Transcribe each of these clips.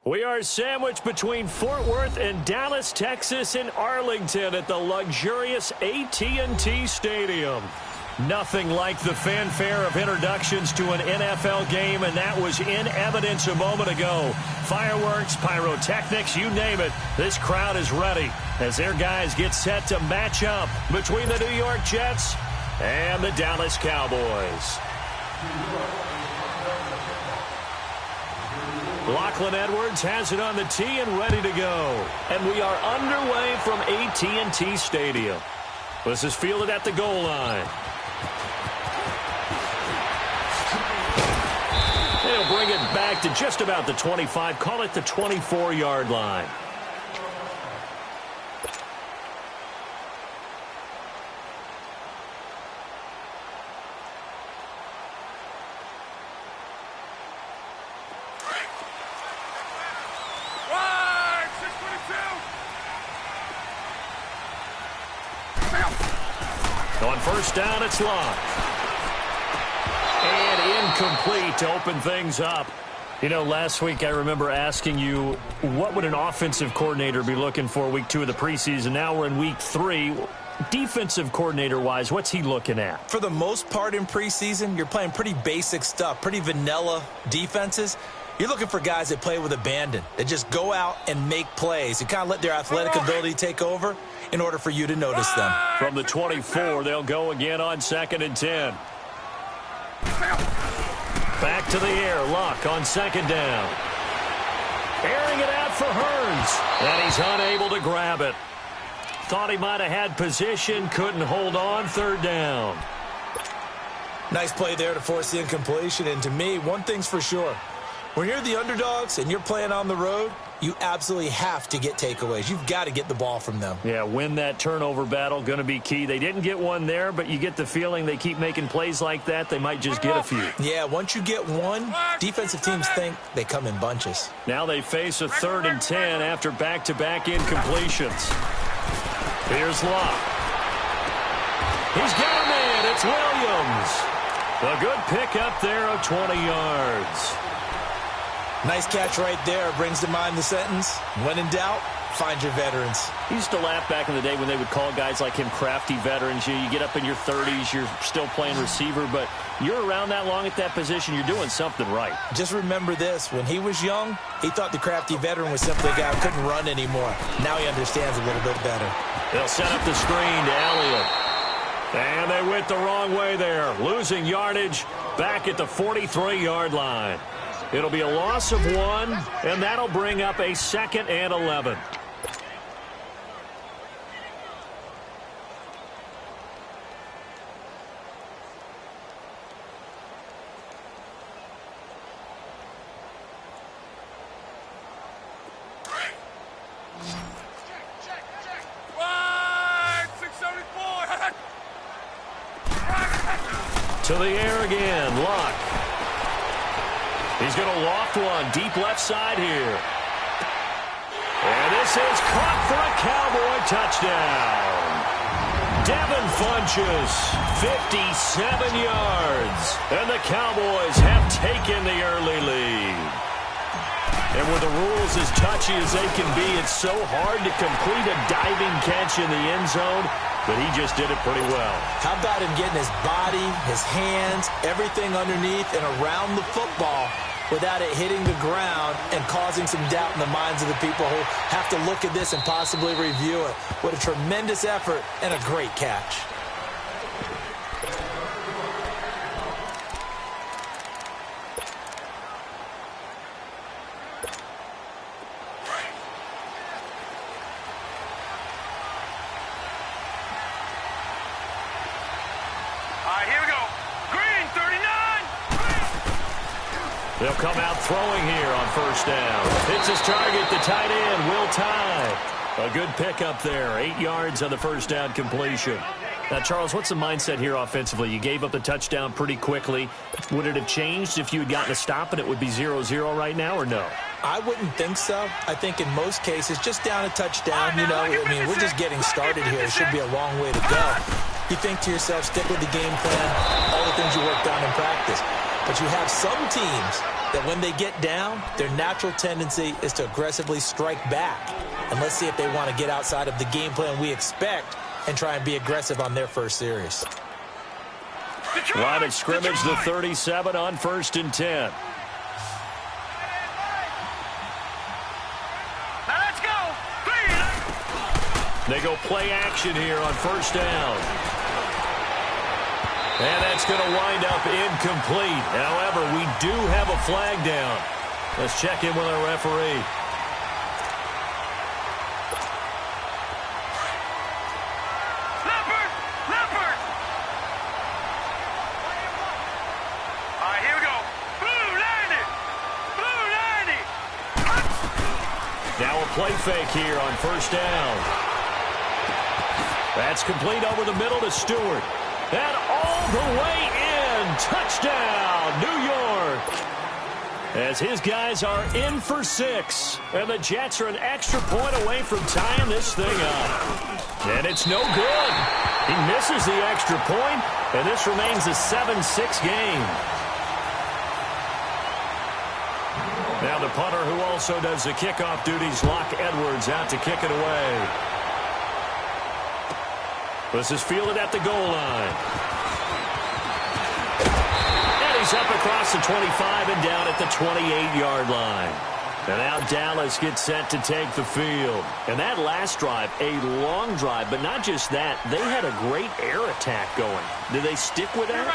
We are sandwiched between Fort Worth and Dallas, Texas in Arlington at the luxurious AT&T Stadium. Nothing like the fanfare of introductions to an NFL game, and that was in evidence a moment ago. Fireworks, pyrotechnics, you name it. This crowd is ready as their guys get set to match up between the New York Jets and the Dallas Cowboys. Lachlan Edwards has it on the tee and ready to go. And we are underway from AT&T Stadium. This is fielded at the goal line. They'll bring it back to just about the 25. Call it the 24-yard line. On first down, it's locked. And incomplete to open things up. You know, last week I remember asking you, what would an offensive coordinator be looking for week 2 of the preseason? Now we're in week 3. Defensive coordinator-wise, what's he looking at? For the most part in preseason, you're playing pretty basic stuff, pretty vanilla defenses. You're looking for guys that play with abandon, that just go out and make plays, and kind of let their athletic ability take over in order for you to notice them. From the 24, they'll go again on 2nd and 10. Back to the air. Luck on 2nd down. Airing it out for Hearns. And he's unable to grab it. Thought he might have had position. Couldn't hold on. 3rd down. Nice play there to force the incompletion. And to me, one thing's for sure. When you're the underdogs and you're playing on the road, you absolutely have to get takeaways. You've got to get the ball from them. Yeah, win that turnover battle, going to be key. They didn't get one there, but you get the feeling they keep making plays like that, they might just get a few. Yeah, once you get one, defensive teams think they come in bunches. Now they face a 3rd and 10 after back-to-back incompletions. Here's Locke. He's got him in. It's Williams. A good pickup there of 20 yards. Nice catch right there. Brings to mind the sentence, when in doubt, find your veterans. He used to laugh back in the day when they would call guys like him crafty veterans. You get up in your 30s, you're still playing receiver, but you're around that long at that position, you're doing something right. Just remember this. When he was young, he thought the crafty veteran was simply a guy who couldn't run anymore. Now he understands a little bit better. They'll set up the screen to Elliott. And they went the wrong way there. Losing yardage back at the 43-yard line. It'll be a loss of 1, and that'll bring up a 2nd and 11. To the air again, Luck. He's going to loft one deep left side here. And this is caught for a Cowboy touchdown. Devin Funchess, 57 yards. And the Cowboys have taken the early lead. And with the rules as touchy as they can be, it's so hard to complete a diving catch in the end zone, but he just did it pretty well. How about him getting his body, his hands, everything underneath and around the football without it hitting the ground and causing some doubt in the minds of the people who have to look at this and possibly review it. What a tremendous effort and a great catch. They'll come out throwing here on first down. It's his target, the tight end, Will Tye. A good pickup there, 8 yards on the first down completion. Now, Charles, what's the mindset here offensively? You gave up the touchdown pretty quickly. Would it have changed if you had gotten a stop and it would be 0-0 right now, or no? I wouldn't think so. I think in most cases, just down a touchdown, you know, I mean, we're just getting started here. It should be a long way to go. You think to yourself, stick with the game plan, all the things you worked on in practice. But you have some teams that when they get down, their natural tendency is to aggressively strike back. And let's see if they want to get outside of the game plan we expect and try and be aggressive on their first series. Line of scrimmage, the 37 on 1st and 10. They go play action here on 1st down. And that's going to wind up incomplete. However, we do have a flag down. Let's check in with our referee. Leopard! All right, here we go. Blue 90! Now a play fake here on 1st down. That's complete over the middle to Stewart. And all the way in. Touchdown, New York. As his guys are in for 6. And the Jets are an extra point away from tying this thing up. And it's no good. He misses the extra point, and this remains a 7-6 game. Now the punter, who also does the kickoff duties, Locke Edwards, out to kick it away. This is fielded at the goal line. And he's up across the 25 and down at the 28-yard line. And now Dallas gets set to take the field. And that last drive, a long drive, but not just that. They had a great air attack going. Do they stick with that?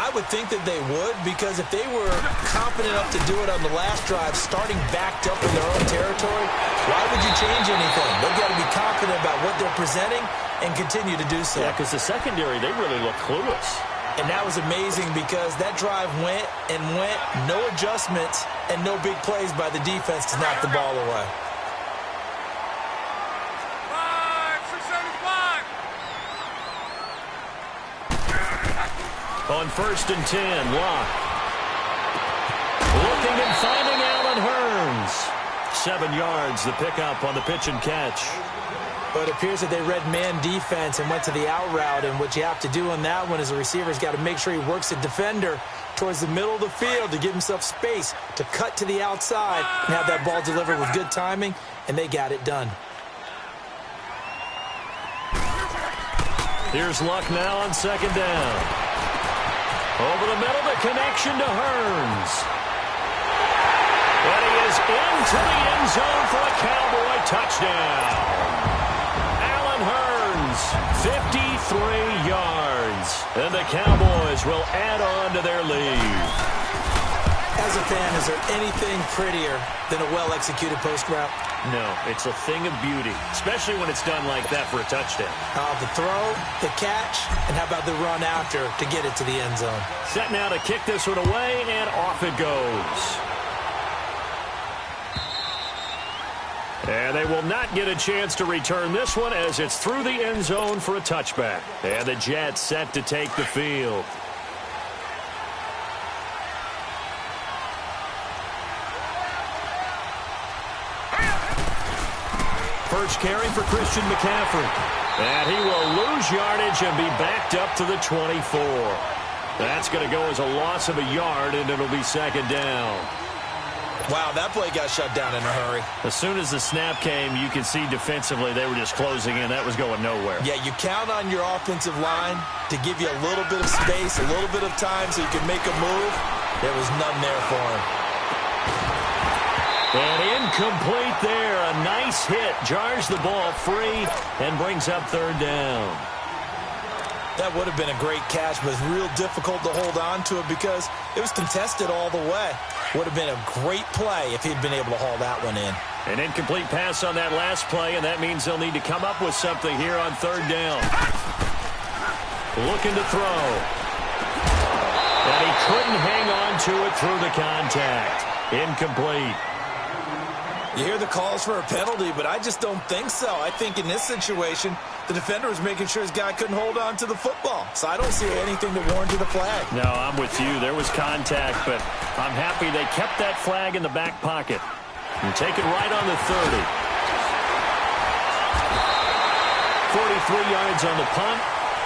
I would think that they would, because if they were confident enough to do it on the last drive, starting backed up in their own territory, why would you change anything? They've got to be confident about what they're presenting and continue to do so. Yeah, because the secondary, they really look clueless. And that was amazing because that drive went and went, no adjustments, and no big plays by the defense to knock the ball away. 5, 6, 7, 5. On 1st and 10, Locke. Looking and finding Allen Hurns. 7 yards, the pickup on the pitch and catch. But it appears that they read man defense and went to the out route, and what you have to do on that one is the receiver's got to make sure he works the defender towards the middle of the field to give himself space to cut to the outside and have that ball delivered with good timing, and they got it done. Here's Luck now on 2nd down. Over the middle, the connection to Hurns. And he is into the end zone for a Cowboy touchdown. Allen Hurns, 53 yards. And the Cowboys will add on to their lead. As a fan, is there anything prettier than a well-executed post route? No, it's a thing of beauty, especially when it's done like that for a touchdown. The throw, the catch, and how about the run after to get it to the end zone? Set now to kick this one away, and off it goes. And they will not get a chance to return this one as it's through the end zone for a touchback. And the Jets set to take the field. First carry for Christian McCaffrey. And he will lose yardage and be backed up to the 24. That's going to go as a loss of a yard, and it'll be 2nd down. Wow, that play got shut down in a hurry. As soon as the snap came, you could see defensively they were just closing in. That was going nowhere. Yeah, you count on your offensive line to give you a little bit of space, a little bit of time so you can make a move. There was none there for him. And incomplete there. A nice hit. Jars the ball free and brings up 3rd down. That would have been a great catch, but it's real difficult to hold on to it because it was contested all the way. Would have been a great play if he'd been able to haul that one in. An incomplete pass on that last play, and that means they'll need to come up with something here on 3rd down. Looking to throw. And he couldn't hang on to it through the contact. Incomplete. You hear the calls for a penalty, but I just don't think so. I think in this situation, the defender was making sure his guy couldn't hold on to the football. So I don't see anything to warrant the flag. No, I'm with you. There was contact, but I'm happy they kept that flag in the back pocket. And take it right on the 30. 43 yards on the punt.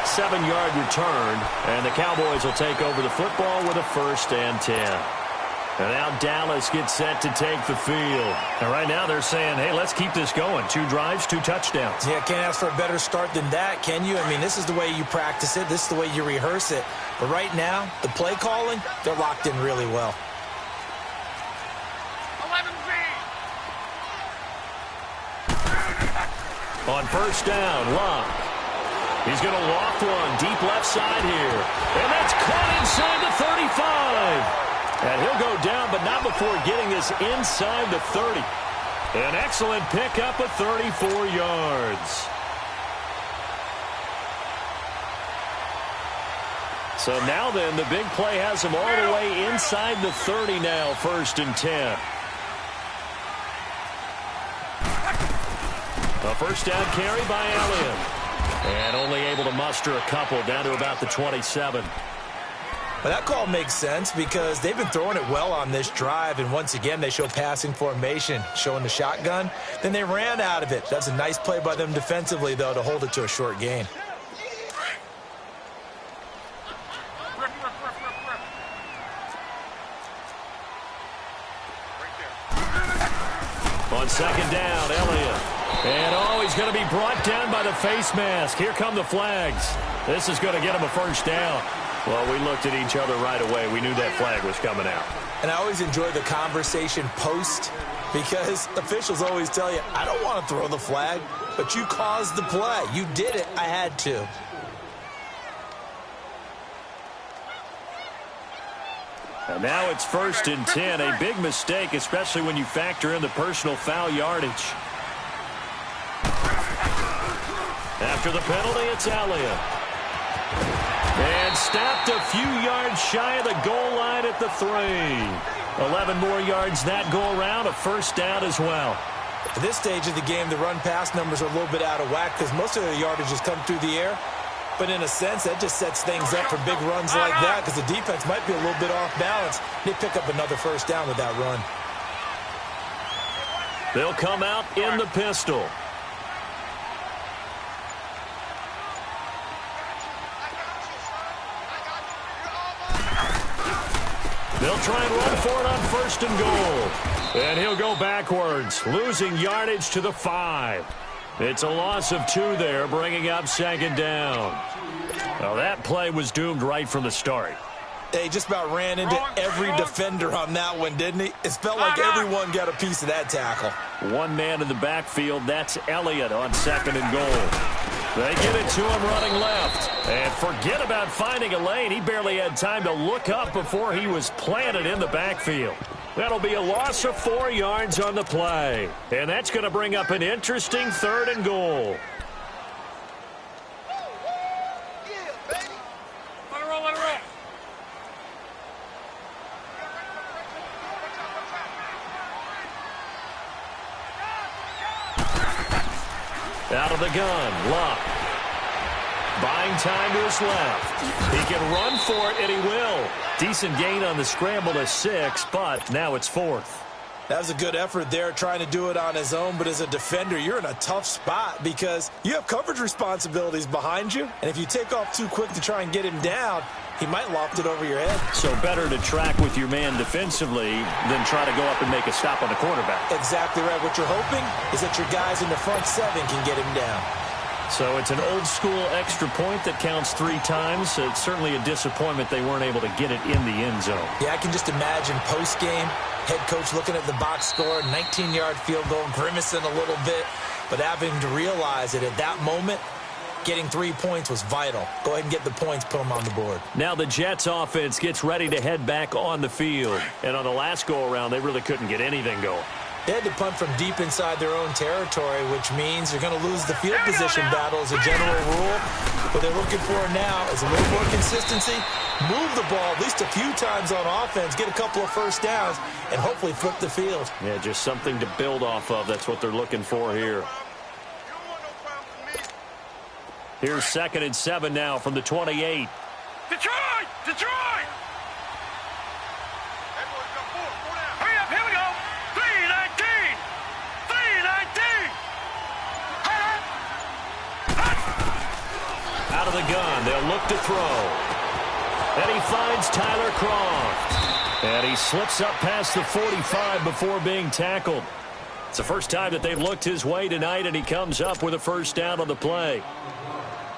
7-yard return, and the Cowboys will take over the football with a 1st and 10. And now Dallas gets set to take the field. And right now they're saying, hey, let's keep this going. 2 drives, 2 touchdowns. Yeah, can't ask for a better start than that, can you? I mean, this is the way you practice it. This is the way you rehearse it. But right now, the play calling, they're locked in really well. 11 On 1st down, Luck. He's going to loft one deep left side here. And that's caught inside the 35. And he'll go down, but not before getting this inside the 30. An excellent pickup of 34 yards. So now then, the big play has him all the way inside the 30 now, 1st and 10. A 1st down carry by Elliott. And only able to muster a couple down to about the 27. Well, that call makes sense because they've been throwing it well on this drive, and once again they show passing formation, showing the shotgun. Then they ran out of it. That's a nice play by them defensively, though, to hold it to a short gain. On 2nd down, Elliott. And, he's going to be brought down by the face mask. Here come the flags. This is going to get him a 1st down. Well, we looked at each other right away. We knew that flag was coming out. And I always enjoy the conversation post because officials always tell you, I don't want to throw the flag, but you caused the play. You did it. I had to. And now it's 1st and 10. A big mistake, especially when you factor in the personal foul yardage. After the penalty, it's Elliott. And stopped a few yards shy of the goal line at the 3. 11 more yards that go around, a 1st down as well. At this stage of the game, the run-pass numbers are a little bit out of whack because most of the yardage has come through the air. But in a sense, that just sets things up for big runs like that because the defense might be a little bit off balance. They pick up another 1st down with that run. They'll come out in the pistol. They'll try and run for it on 1st and goal. And he'll go backwards, losing yardage to the 5. It's a loss of 2 there, bringing up 2nd down. Well, that play was doomed right from the start. He just about ran into every defender on that one, didn't he? It felt like everyone got a piece of that tackle. 1 man in the backfield, that's Elliott on 2nd and goal. They get it to him running left. And forget about finding a lane. He barely had time to look up before he was planted in the backfield. That'll be a loss of 4 yards on the play. And that's going to bring up an interesting 3rd and goal. Let it roll. Out of the gun, Luck. Buying time to his left. He can run for it, and he will. Decent gain on the scramble to 6, but now it's 4th. That was a good effort there, trying to do it on his own, but as a defender, you're in a tough spot because you have coverage responsibilities behind you, and if you take off too quick to try and get him down, he might loft it over your head. So better to track with your man defensively than try to go up and make a stop on the quarterback. Exactly right. What you're hoping is that your guys in the front 7 can get him down. So it's an old-school extra point that counts 3 times. It's certainly a disappointment they weren't able to get it in the end zone. Yeah, I can just imagine post-game, head coach looking at the box score, 19-yard field goal, grimacing a little bit, but having to realize that at that moment, getting 3 points was vital. Go ahead and get the points, put them on the board. Now the Jets offense gets ready to head back on the field. And on the last go-around, they really couldn't get anything going. They had to punt from deep inside their own territory, which means they're going to lose the field position battle as a general rule. What they're looking for now is a little more consistency, move the ball at least a few times on offense, get a couple of 1st downs, and hopefully flip the field. Yeah, just something to build off of. That's what they're looking for here. Here's 2nd and 7 now from the 28. Detroit! Hurry up, here we go. 3-19. Out of of the gun. They'll look to throw. And he finds Tyler Kroft. And he slips up past the 45 before being tackled. It's the first time that they've looked his way tonight, and he comes up with a first down on the play.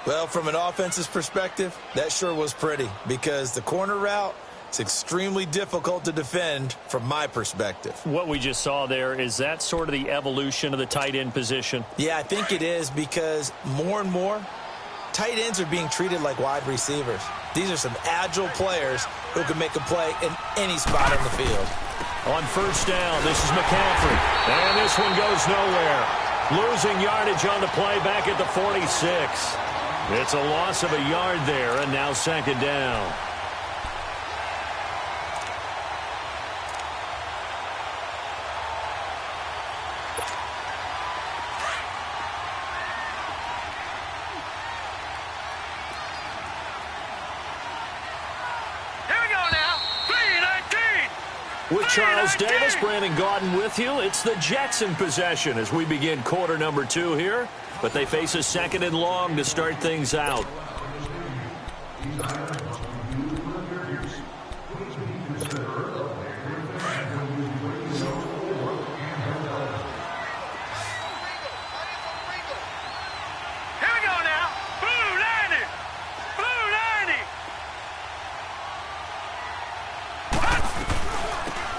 Well, from an offensive perspective, that sure was pretty because the corner route is extremely difficult to defend from my perspective. What we just saw there, is that sort of the evolution of the tight end position? Yeah, I think it is because more and more, tight ends are being treated like wide receivers. These are some agile players who can make a play in any spot on the field. On first down, this is McCaffrey. And this one goes nowhere. Losing yardage on the play back at the 46. It's a loss of a yard there, and now second down. With Charles Davis, Brandon Gaudin with you. It's the Jets in possession as we begin quarter number 2 here. But they face a second and long to start things out.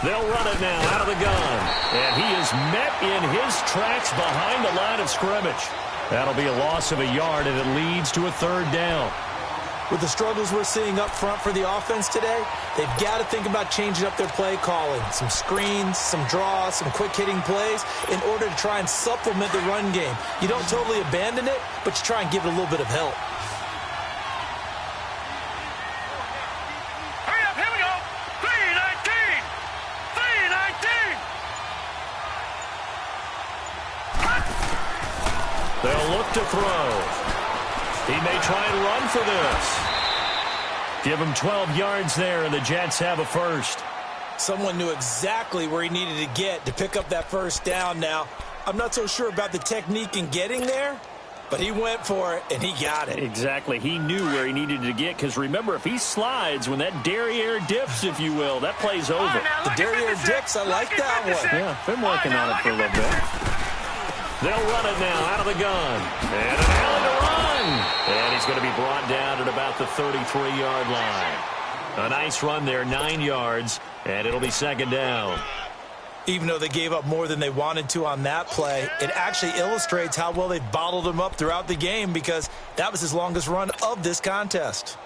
They'll run it now out of the gun. And he is met in his tracks behind the line of scrimmage. That'll be a loss of a yard, and it leads to a third down. With the struggles we're seeing up front for the offense today, they've got to think about changing up their play calling. Some screens, some draws, some quick-hitting plays in order to try and supplement the run game. You don't totally abandon it, but you try and give it a little bit of help. They'll look to throw. He may try and run for this. Give him 12 yards there, and the Jets have a first. Someone knew exactly where he needed to get to pick up that first down now. I'm not so sure about the technique in getting there, but he went for it, and he got it. Exactly. He knew where he needed to get, because remember, if he slides, when that derriere dips, if you will, that play's over. The derriere dips, I like that one. Yeah, been working on it for a little bit. They'll run it now out of the gun. And an Allen to run. And he's going to be brought down at about the 33-yard line. A nice run there, 9 yards, and it'll be second down. Even though they gave up more than they wanted to on that play, it actually illustrates how well they've bottled him up throughout the game because that was his longest run of this contest.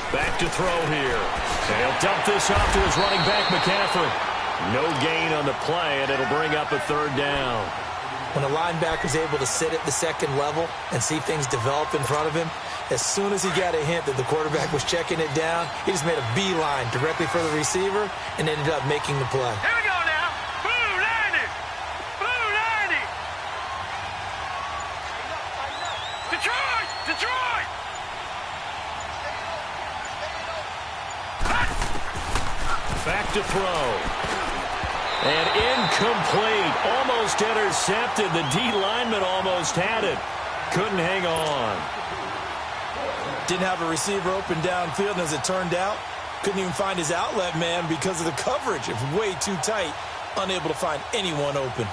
Back to throw here. They'll dump this off to his running back, McCaffrey. No gain on the play, and it'll bring up a third down. When a linebacker's able to sit at the second level and see things develop in front of him, as soon as he got a hint that the quarterback was checking it down, he just made a beeline directly for the receiver and ended up making the play. Here we go now. Blue 90. Blue 90. Detroit! Detroit! Back to throw. And incomplete. Almost intercepted. The D lineman almost had it. Couldn't hang on. Didn't have a receiver open downfield, and as it turned out, couldn't even find his outlet man because of the coverage. It was way too tight. Unable to find anyone open.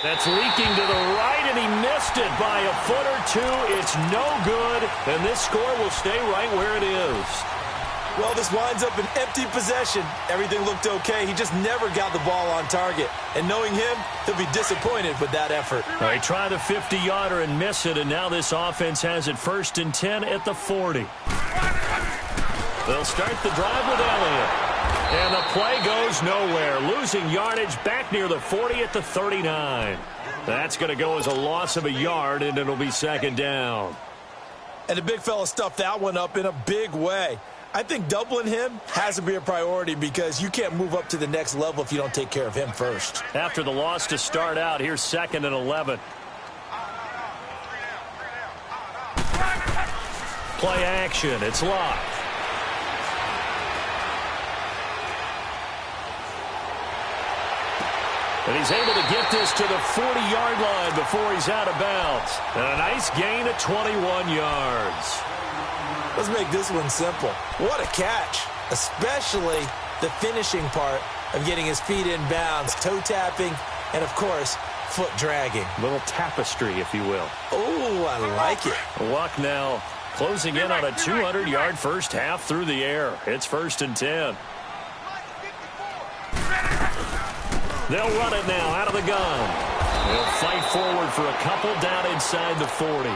That's leaking to the right, and he missed it by a foot or two. It's no good, and this score will stay right where it is. Well, this winds up an empty possession. Everything looked okay. He just never got the ball on target. And knowing him, he'll be disappointed with that effort. They try the 50-yarder and miss it, and now this offense has it 1st and 10 at the 40. They'll start the drive with Elliott. And the play goes nowhere. Losing yardage back near the 40 at the 39. That's going to go as a loss of a yard, and it'll be second down. And the big fella stuffed that one up in a big way. I think doubling him has to be a priority because you can't move up to the next level if you don't take care of him first. After the loss to start out, here's 2nd and 11. Play action. It's Luck. And he's able to get this to the 40-yard line before he's out of bounds. And a nice gain of 21 yards. Let's make this one simple. What a catch, especially the finishing part of getting his feet in bounds, toe tapping, and, of course, foot dragging. Little tapestry, if you will. Oh, I like it. Luck now closing in on a 200-yard first half through the air. It's 1st and 10. They'll run it now out of the gun. They'll fight forward for a couple down inside the 40.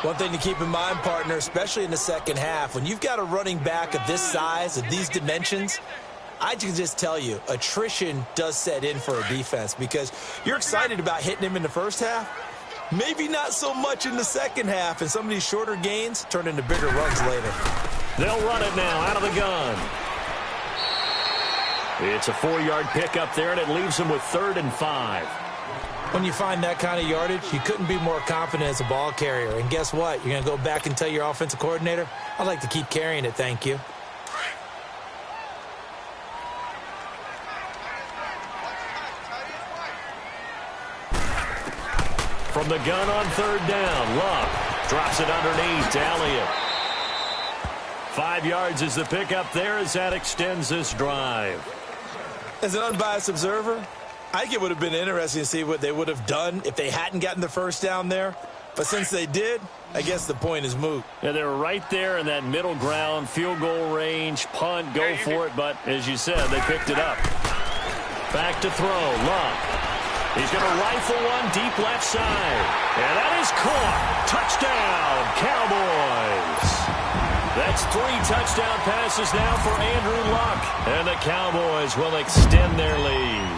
One thing to keep in mind, partner, especially in the second half, when you've got a running back of this size, of these dimensions, I can just tell you, attrition does set in for a defense because you're excited about hitting him in the first half. Maybe not so much in the second half, and some of these shorter gains turn into bigger runs later. They'll run it now out of the gun. It's a 4-yard pickup there, and it leaves them with 3rd and 5. When you find that kind of yardage, you couldn't be more confident as a ball carrier. And guess what? You're going to go back and tell your offensive coordinator, I'd like to keep carrying it, thank you. From the gun on 3rd down, Luck drops it underneath to Elliott. 5 yards is the pickup there as that extends this drive. As an unbiased observer, I think it would have been interesting to see what they would have done if they hadn't gotten the first down there. But since they did, I guess the point is moot. Yeah, they were right there in that middle ground, field goal range, punt, go for it. But as you said, they picked it up. Back to throw, Luck. He's going to rifle one deep left side. And that is caught. Touchdown, Cowboys. That's 3 touchdown passes now for Andrew Luck. And the Cowboys will extend their lead.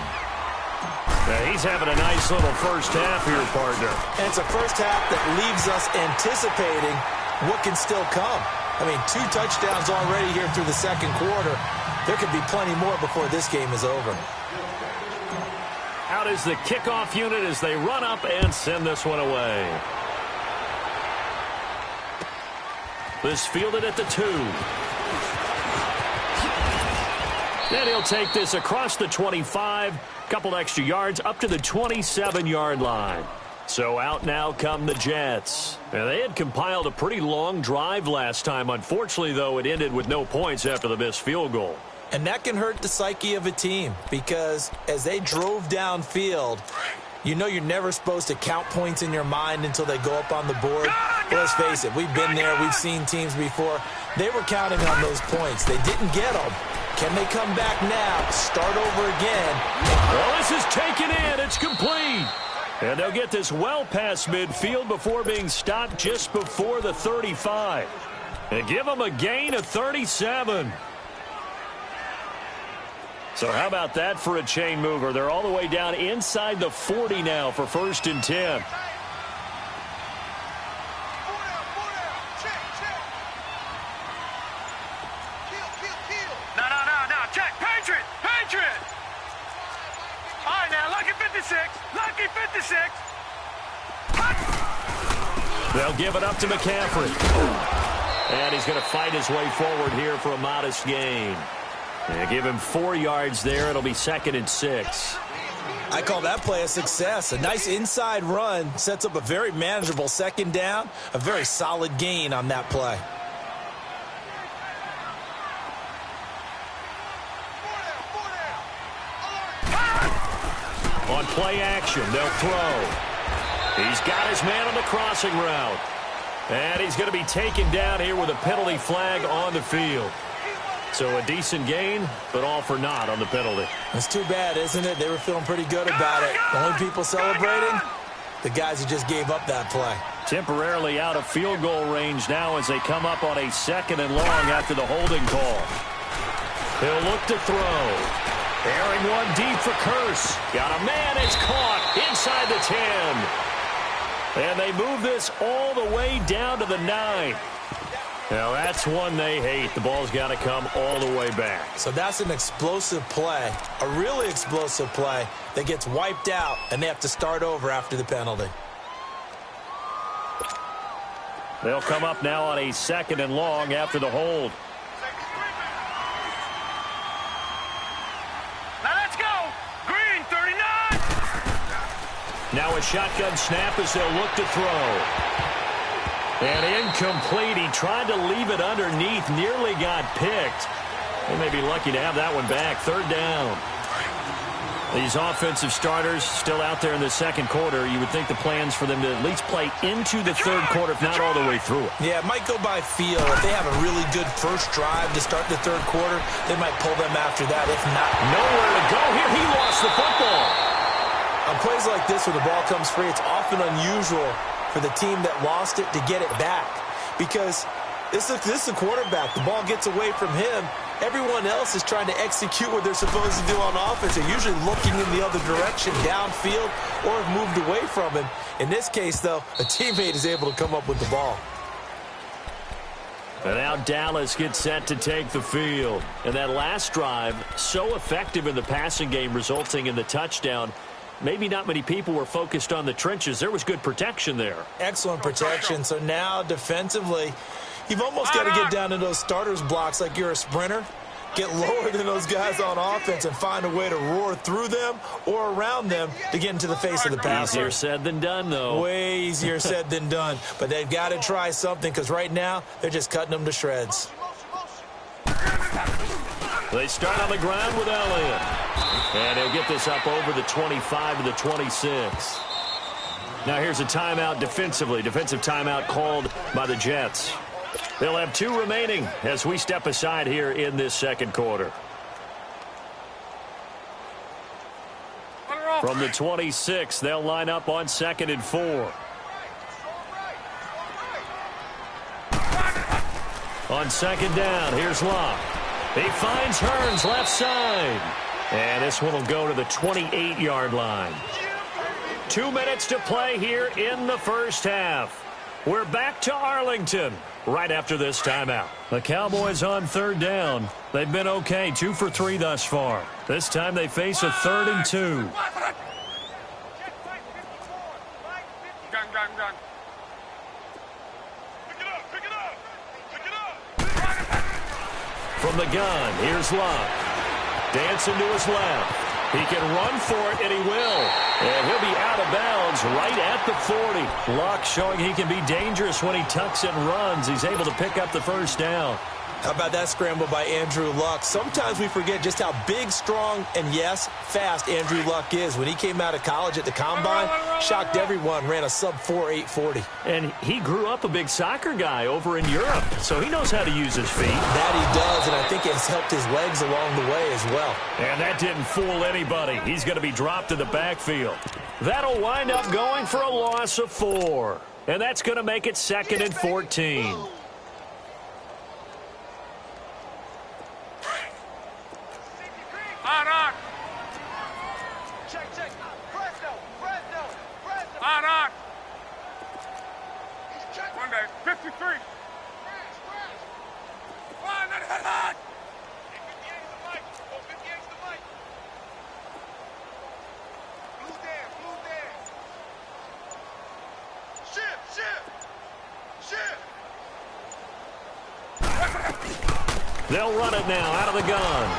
Now he's having a nice little first half here, partner. And it's a first half that leaves us anticipating what can still come. I mean, 2 touchdowns already here through the second quarter. There could be plenty more before this game is over. Out is the kickoff unit as they run up and send this one away. This fielded at the 2. Then he'll take this across the 25, couple extra yards up to the 27-yard line. So out now come the Jets. And they had compiled a pretty long drive last time. Unfortunately, though, it ended with no points after the missed field goal. And that can hurt the psyche of a team because as they drove downfield, you know you're never supposed to count points in your mind until they go up on the board. Well, let's face it, we've been there. We've seen teams before. They were counting on those points. They didn't get them. Can they come back now, start over again? Well, this is taken in. It's complete. And they'll get this well past midfield before being stopped just before the 35. And give them a gain of 37. So how about that for a chain mover? They're all the way down inside the 40 now for 1st and 10. No. Check. Patriot. All right, now, Lucky 56. Lucky 56. They'll give it up to McCaffrey. And he's going to fight his way forward here for a modest gain. They give him 4 yards there. It'll be 2nd and 6. I call that play a success. A nice inside run sets up a very manageable 2nd down. A very solid gain on that play. On play action, they'll throw. He's got his man on the crossing route. And he's going to be taken down here with a penalty flag on the field. So a decent gain, but all for naught on the penalty. It's too bad, isn't it? They were feeling pretty good about it. The only people celebrating, the guys who just gave up that play. Temporarily out of field goal range now as they come up on a 2nd and long after the holding call. He'll look to throw. Airing one deep for Curse. Got a man, it's caught inside the 10. And they move this all the way down to the 9. Now, that's one they hate. The ball's got to come all the way back. So that's an explosive play, a really explosive play that gets wiped out, and they have to start over after the penalty. They'll come up now on a 2nd and long after the hold. Now let's go. Green, 39. Now a shotgun snap as they'll look to throw. And incomplete. He tried to leave it underneath. Nearly got picked. They may be lucky to have that one back. 3rd down. These offensive starters still out there in the 2nd quarter. You would think the plans for them to at least play into the 3rd quarter, if not all the way through it. Yeah, it might go by feel. If they have a really good first drive to start the 3rd quarter, they might pull them after that. If not, nowhere to go here. He lost the football. On plays like this where the ball comes free, it's often unusual for the team that lost it to get it back. Because this is the quarterback. The ball gets away from him. Everyone else is trying to execute what they're supposed to do on offense. They're usually looking in the other direction, downfield, or have moved away from him. In this case, though, a teammate is able to come up with the ball. And now Dallas gets set to take the field. And that last drive, so effective in the passing game, resulting in the touchdown. Maybe not many people were focused on the trenches. There was good protection there. Excellent protection. So now, defensively, you've almost got to get down to those starters blocks like you're a sprinter. Get lower than those guys on offense and find a way to roar through them or around them to get into the face of the passer. Easier said than done, though. Way easier said than done. But they've got to try something because right now they're just cutting them to shreds. They start on the ground with Elliott. And he'll get this up over the 25 to the 26. Now here's a timeout defensively. Defensive timeout called by the Jets. They'll have 2 remaining as we step aside here in this 2nd quarter. From the 26, they'll line up on 2nd and 4. On 2nd down, here's Locke. He finds Hearns left side. And this one will go to the 28-yard line. 2 minutes to play here in the first half. We're back to Arlington right after this timeout. The Cowboys on 3rd down. They've been okay, 2 for 3 thus far. This time they face a 3rd and 2. Gun. From the gun, here's Locke. Dancing to his left. He can run for it, and he will. And he'll be out of bounds right at the 40. Locke showing he can be dangerous when he tucks and runs. He's able to pick up the 1st down. How about that scramble by Andrew Luck? Sometimes we forget just how big, strong, and, yes, fast Andrew Luck is. When he came out of college at the Combine, shocked everyone, ran a sub-4 840. And he grew up a big soccer guy over in Europe, so he knows how to use his feet. That he does, and I think it's helped his legs along the way as well. And that didn't fool anybody. He's going to be dropped in the backfield. That'll wind up going for a loss of 4. And that's going to make it 2nd and 14. On. Check. On. 1 day. 53. On. They'll run it now out of the gun.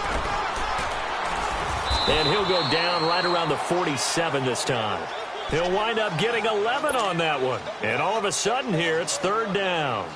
And he'll go down right around the 47 this time. He'll wind up getting 11 on that one. And all of a sudden here, it's 3rd down.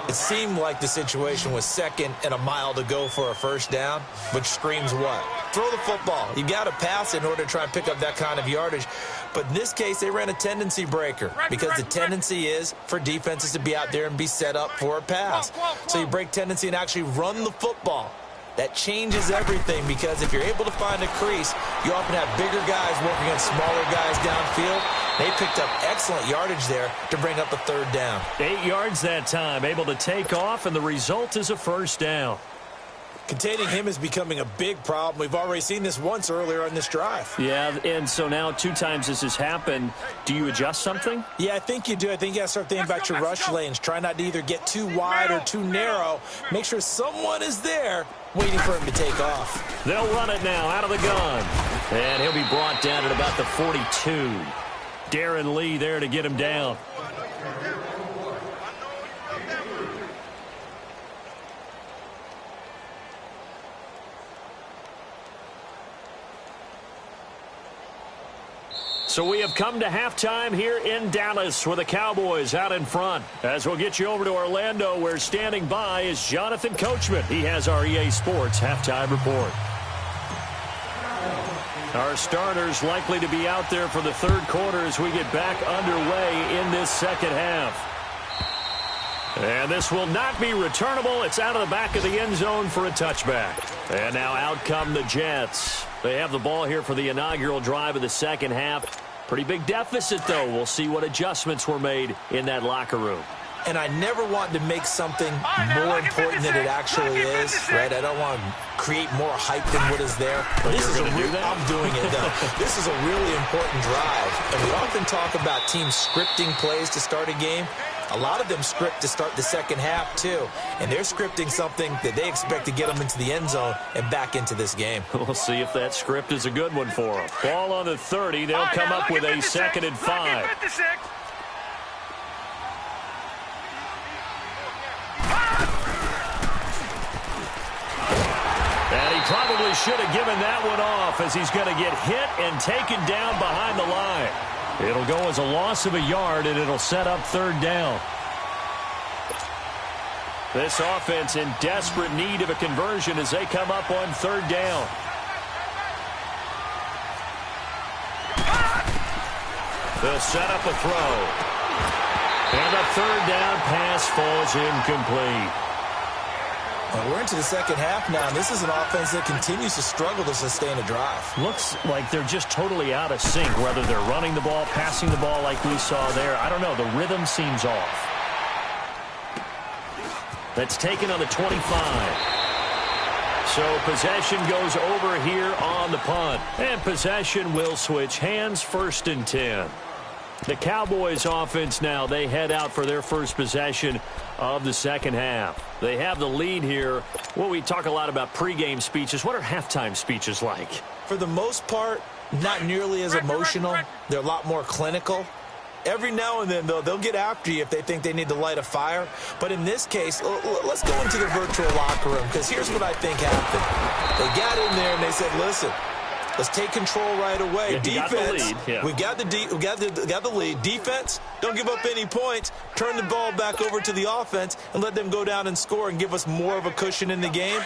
It seemed like the situation was 2nd and a mile to go for a 1st down, which screams what? Throw the football. You got to pass in order to try and pick up that kind of yardage. But in this case, they ran a tendency breaker because the tendency is for defenses to be out there and be set up for a pass. So you break tendency and actually run the football. That changes everything because if you're able to find a crease, you often have bigger guys working against smaller guys downfield. They picked up excellent yardage there to bring up the 3rd down. 8 yards that time, able to take off, and the result is a 1st down. Containing him is becoming a big problem. We've already seen this once earlier on this drive. Yeah, and so now 2 times this has happened. Do you adjust something? Yeah, I think you do. I think you got to start thinking about your rush lanes. Try not to either get too wide or too narrow. Make sure someone is there waiting for him to take off. They'll run it now out of the gun. And he'll be brought down at about the 42. Darren Lee there to get him down. So we have come to halftime here in Dallas with the Cowboys out in front. As we'll get you over to Orlando, where standing by is Jonathan Coachman. He has our EA Sports halftime report. Our starters likely to be out there for the third quarter as we get back underway in this second half. And this will not be returnable. It's out of the back of the end zone for a touchback. And now out come the Jets. They have the ball here for the inaugural drive of the second half. Pretty big deficit, though. We'll see what adjustments were made in that locker room. And I never want to make something more important than it actually is, right? I don't want to create more hype than what is there. I'm doing it, though. This is a really important drive. And we often talk about teams scripting plays to start a game. A lot of them script to start the second half, too. And they're scripting something that they expect to get them into the end zone and back into this game. We'll see if that script is a good one for them. Ball on the 30. They'll come up with a 2nd and 5. And he probably should have given that one off, as he's going to get hit and taken down behind the line. It'll go as a loss of a yard, and it'll set up 3rd down. This offense in desperate need of a conversion as they come up on 3rd down. They'll set up a throw. And the 3rd down pass falls incomplete. And we're into the second half now, and this is an offense that continues to struggle to sustain a drive. Looks like they're just totally out of sync, whether they're running the ball, passing the ball like we saw there. I don't know. The rhythm seems off. That's taken on the 25. So possession goes over here on the punt. And possession will switch hands, 1st and 10. The Cowboys offense now, they head out for their first possession of the second half. They have the lead here. Well, we talk a lot about pregame speeches. What are halftime speeches like? For the most part, not nearly as emotional. They're a lot more clinical. Every now and then, though, they'll get after you if they think they need to light a fire. But in this case, let's go into the virtual locker room, because here's what I think happened. They got in there and they said, listen, let's take control right away. Yeah, defense, we got the lead. Defense, don't give up any points. Turn the ball back over to the offense and let them go down and score and give us more of a cushion in the game.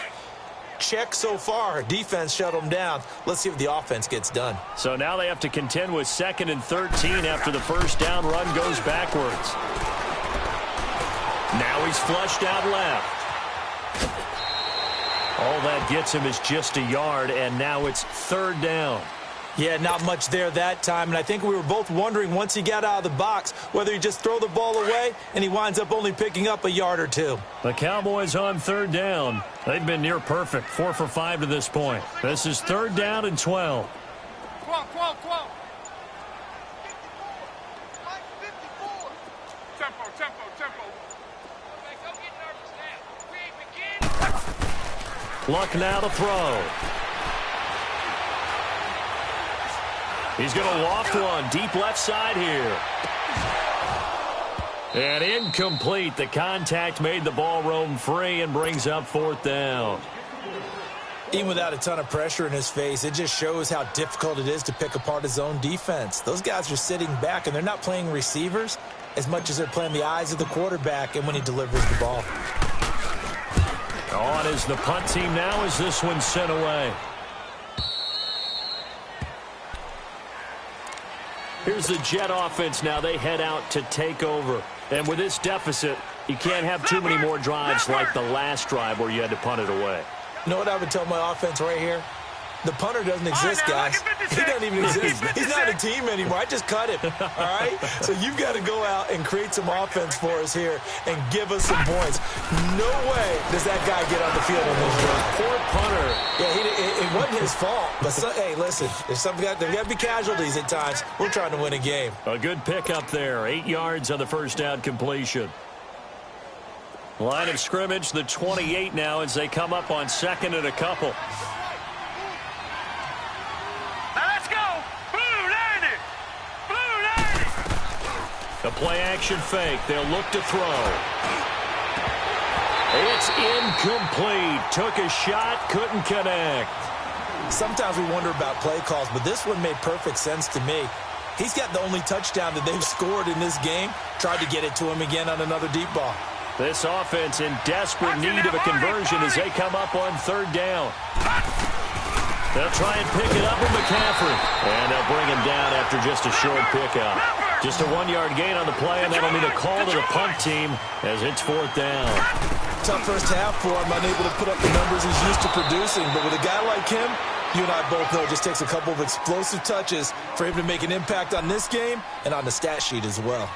Check so far. Defense shut them down. Let's see if the offense gets done. So now they have to contend with 2nd and 13 after the first down run goes backwards. Now he's flushed out left. All that gets him is just a yard, and now it's 3rd down. Yeah, not much there that time, and I think we were both wondering once he got out of the box whether he just throw the ball away and he winds up only picking up a yard or two. The Cowboys on 3rd down. They've been near perfect, 4 for 5 to this point. This is 3rd down and 12. Luck now to throw. He's going to loft one deep left side here. And incomplete. The contact made the ball roam free and brings up 4th down. Even without a ton of pressure in his face, it just shows how difficult it is to pick apart his own defense. Those guys are sitting back, and they're not playing receivers as much as they're playing the eyes of the quarterback and when he delivers the ball. On is the punt team now as this one's sent away. Here's the Jet offense now. They head out to take over. And with this deficit, you can't have too many more drives like the last drive where you had to punt it away. You know what I would tell my offense right here? The punter doesn't exist, guys. He doesn't even exist. He's not a team anymore. I just cut him, all right? So you've got to go out and create some offense for us here and give us some points. No way does that guy get on the field in this drive. Poor punter. Yeah, it wasn't his fault. But, hey, listen, there's got to be casualties at times. We're trying to win a game. A good pickup there. 8 yards on the first down completion. Line of scrimmage, the 28 now as they come up on 2nd and a couple. A play-action fake. They'll look to throw. It's incomplete. Took a shot, couldn't connect. Sometimes we wonder about play calls, but this one made perfect sense to me. He's got the only touchdown that they've scored in this game. Tried to get it to him again on another deep ball. This offense in desperate need of a conversion as they come up on third down. They'll try and pick it up with McCaffrey. And they'll bring him down after just a short pickup. Just a 1-yard gain on the play, and that'll mean a call to the punt team as it's fourth down. Tough first half for him, unable to put up the numbers he's used to producing. But with a guy like him, you and I both know it just takes a couple of explosive touches for him to make an impact on this game and on the stat sheet as well.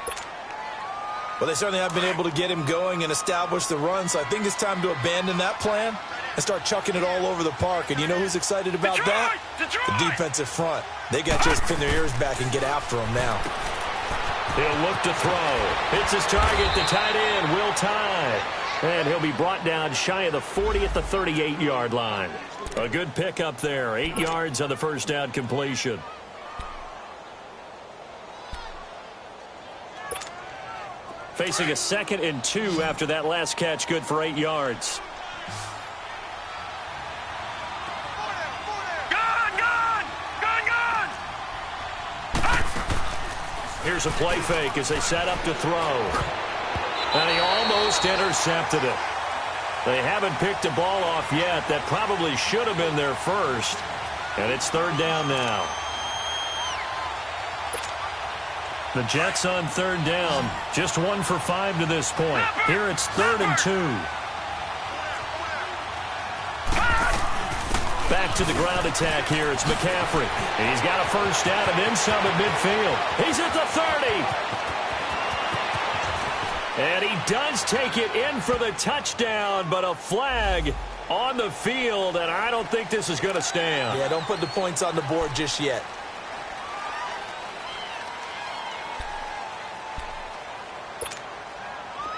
Well, they certainly have been able to get him going and establish the run, so I think it's time to abandon that plan and start chucking it all over the park. And you know who's excited about that? The defensive front. They got to just pin their ears back and get after him now. He'll look to throw. Hits his target, the tight end, Will Tye. And he'll be brought down shy of the 40 at the 38-yard line. A good pickup there. 8 yards on the first down completion. Facing a 2nd and 2 after that last catch, good for 8 yards. Here's a play fake as they set up to throw. And he almost intercepted it. They haven't picked a ball off yet. That probably should have been their first. And it's third down now. The Jets on third down. Just 1 for 5 to this point. Here it's 3rd and 2. Back to the ground attack here. It's McCaffrey. And he's got a first down and then some at midfield. He's at the 30. And he does take it in for the touchdown, but a flag on the field, and I don't think this is going to stand. Yeah, don't put the points on the board just yet.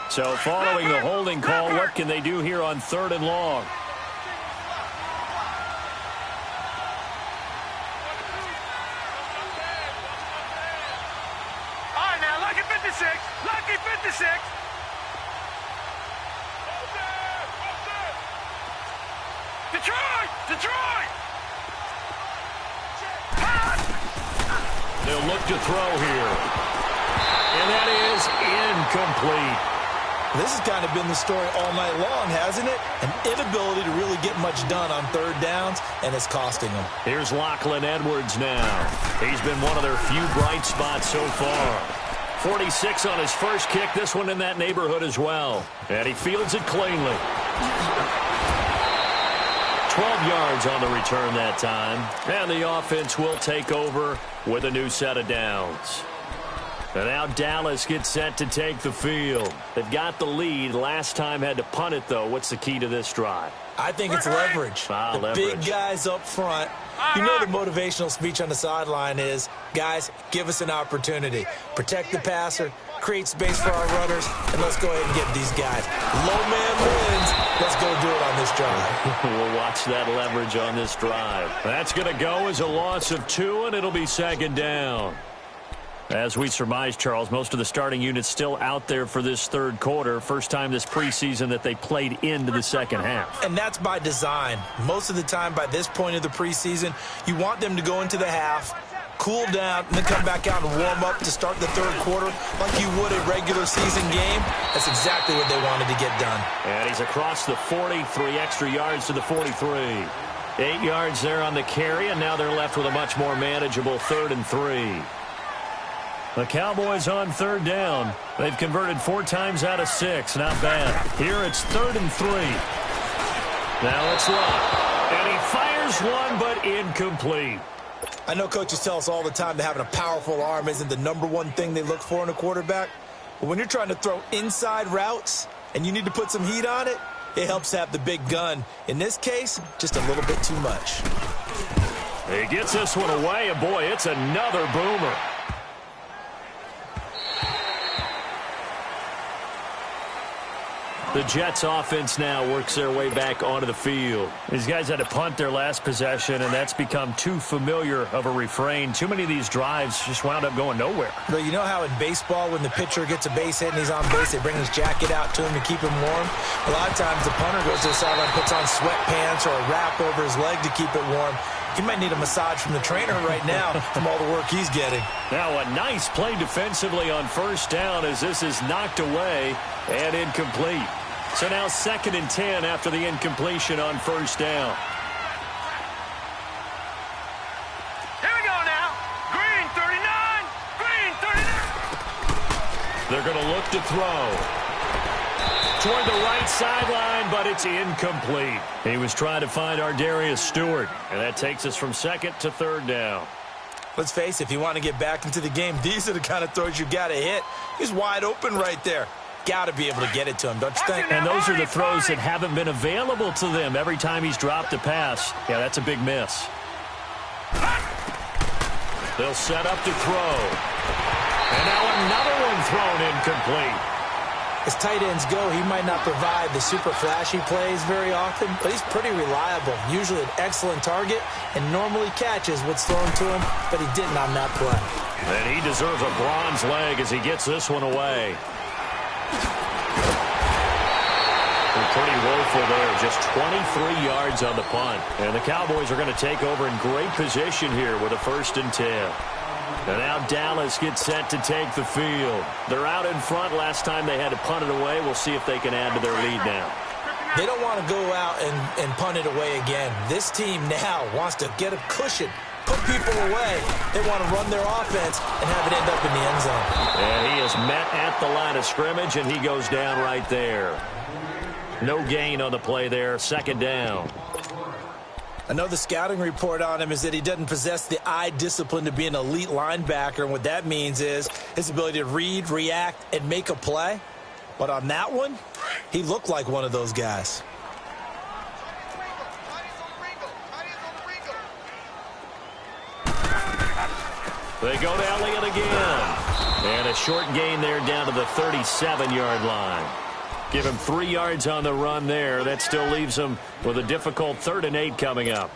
So following the holding call, what can they do here on 3rd and long? Lucky 56. Detroit! They'll look to throw here. And that is incomplete. This has kind of been the story all night long, hasn't it? An inability to really get much done on third downs, and it's costing them. Here's Lachlan Edwards now. He's been one of their few bright spots so far. 46 on his first kick, this one in that neighborhood as well. And he fields it cleanly. 12 yards on the return that time. And the offense will take over with a new set of downs. And now Dallas gets set to take the field. They've got the lead. Last time had to punt it, though. What's the key to this drive? I think it's leverage. The big guys up front. You know the motivational speech on the sideline is, guys, give us an opportunity. Protect the passer, create space for our runners, and let's go ahead and get these guys. Low man wins. Let's go do it on this drive. We'll watch that leverage on this drive. That's going to go as a loss of 2, and it'll be 2nd down. As we surmise, Charles, most of the starting units still out there for this third quarter. First time this preseason that they played into the second half. And that's by design. Most of the time by this point of the preseason, you want them to go into the half, cool down, and then come back out and warm up to start the third quarter like you would a regular season game. That's exactly what they wanted to get done. And he's across the 40, 3 extra yards to the 43. 8 yards there on the carry, and now they're left with a much more manageable 3rd and 3. The Cowboys on third down. They've converted 4 times out of 6. Not bad. Here it's 3rd and 3. Now it's Locke. And he fires one, but incomplete. I know coaches tell us all the time that having a powerful arm isn't the #1 thing they look for in a quarterback. But when you're trying to throw inside routes and you need to put some heat on it, it helps have the big gun. In this case, just a little bit too much. He gets this one away, and boy, it's another boomer. The Jets offense now works their way back onto the field. These guys had to punt their last possession, and that's become too familiar of a refrain. Too many of these drives just wound up going nowhere. But you know how in baseball, when the pitcher gets a base hit and he's on base, they bring his jacket out to him to keep him warm? A lot of times the punter goes to the sideline, puts on sweatpants or a wrap over his leg to keep it warm. He might need a massage from the trainer right now from all the work he's getting. Now a nice play defensively on first down as this is knocked away and incomplete. So now 2nd and 10 after the incompletion on first down. Here we go now. Green 39. Green 39. They're going to look to throw. Toward the right sideline, but it's incomplete. He was trying to find Ardarius Stewart, and that takes us from 2nd to 3rd down. Let's face it, if you want to get back into the game, these are the kind of throws you got to hit. He's wide open right there. Got to be able to get it to him, don't you think? And those are the throws that haven't been available to them every time he's dropped a pass. Yeah, that's a big miss. They'll set up to throw. And now another one thrown incomplete. As tight ends go, he might not provide the super flashy plays very often, but he's pretty reliable. Usually an excellent target and normally catches what's thrown to him, but he didn't on that play. And he deserves a bronze leg as he gets this one away. Pretty woeful there, just 23 yards on the punt. And the Cowboys are going to take over in great position here with a 1st and 10. And now Dallas gets set to take the field. They're out in front. Last time they had to punt it away. We'll see if they can add to their lead now. They don't want to go out and punt it away again. This team now wants to get a cushion, put people away. They want to run their offense and have it end up in the end zone. And he is met at the line of scrimmage, and he goes down right there. No gain on the play there, 2nd down. I know the scouting report on him is that he doesn't possess the eye discipline to be an elite linebacker, and what that means is his ability to read, react, and make a play. But on that one, he looked like one of those guys. They go to Elliott again. And a short gain there down to the 37-yard line. Give him 3 yards on the run there. That still leaves him with a difficult 3rd and 8 coming up.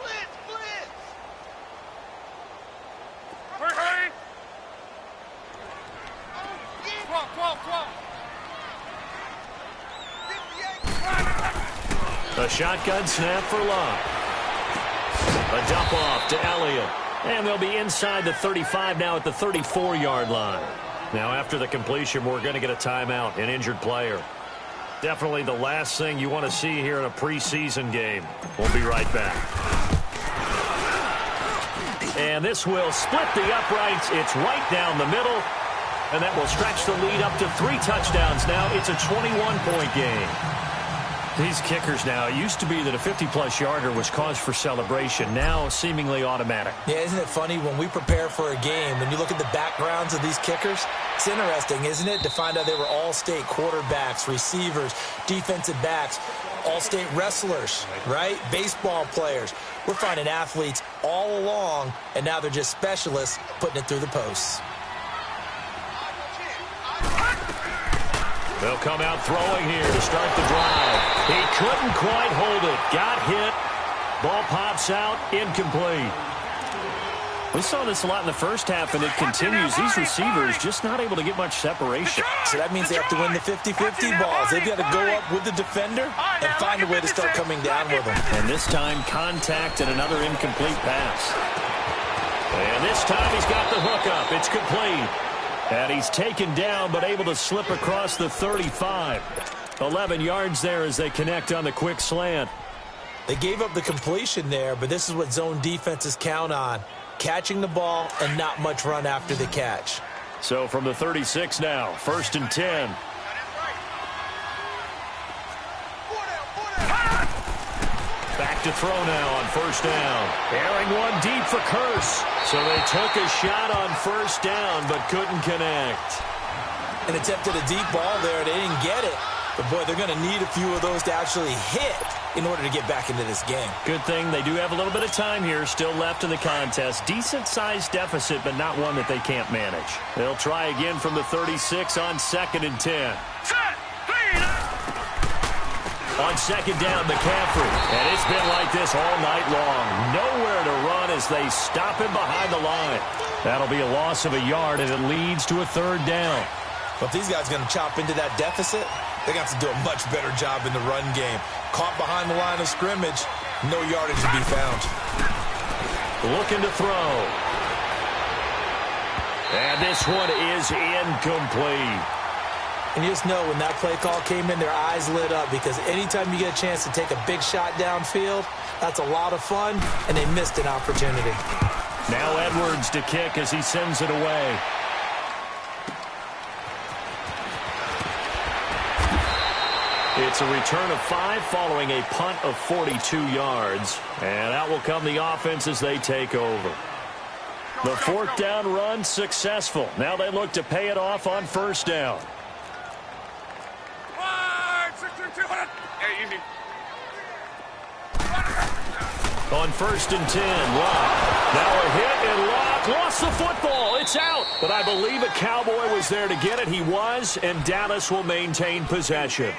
A shotgun snap for Luck. A dump off to Elliott. And they'll be inside the 35 now at the 34-yard line. Now after the completion, we're going to get a timeout, an injured player. Definitely the last thing you want to see here in a preseason game. We'll be right back. And this will split the uprights. It's right down the middle. And that will stretch the lead up to 3 touchdowns. Now it's a 21-point game. These kickers now, it used to be that a 50-plus yarder was cause for celebration. Now seemingly automatic. Yeah, isn't it funny when we prepare for a game, when you look at the backgrounds of these kickers, it's interesting, isn't it, to find out they were all-state quarterbacks, receivers, defensive backs, all-state wrestlers, right? Baseball players. We're finding athletes all along, and now they're just specialists putting it through the posts. They'll come out throwing here to start the drive. He couldn't quite hold it. Got hit. Ball pops out. Incomplete. We saw this a lot in the first half, and it continues. These receivers just not able to get much separation. So that means they have to win the 50-50 balls. They've got to go up with the defender and find a way to start coming down with them. And this time, contact and another incomplete pass. And this time, he's got the hook up. It's complete. And he's taken down, but able to slip across the 35. 11 yards there as they connect on the quick slant. They gave up the completion there, but this is what zone defenses count on. Catching the ball and not much run after the catch. So from the 36 now, 1st and 10. Back to throw now on 1st down. Airing one deep for Curse. So they took a shot on 1st down, but couldn't connect. And attempted a deep ball there. They didn't get it. But, boy, they're going to need a few of those to actually hit in order to get back into this game. Good thing they do have a little bit of time here still left in the contest. Decent-sized deficit, but not one that they can't manage. They'll try again from the 36 on 2nd and 10. On 2nd down, McCaffrey. And it's been like this all night long. Nowhere to run as they stop him behind the line. That'll be a loss of a yard, and it leads to a 3rd down. But if these guys are going to chop into that deficit, they got to do a much better job in the run game. Caught behind the line of scrimmage, no yardage to be found. looking to throw. And this one is incomplete. And you just know when that play call came in, their eyes lit up because anytime you get a chance to take a big shot downfield, that's a lot of fun, and they missed an opportunity. Now Edwards to kick as he sends it away. It's a return of 5 following a punt of 42 yards. And out will come the offense as they take over. The fourth down run successful. Now they look to pay it off on first down. On first and 10, Locke. Now a hit, and Locke lost the football. It's out. But I believe a Cowboy was there to get it. He was, and Dallas will maintain possession.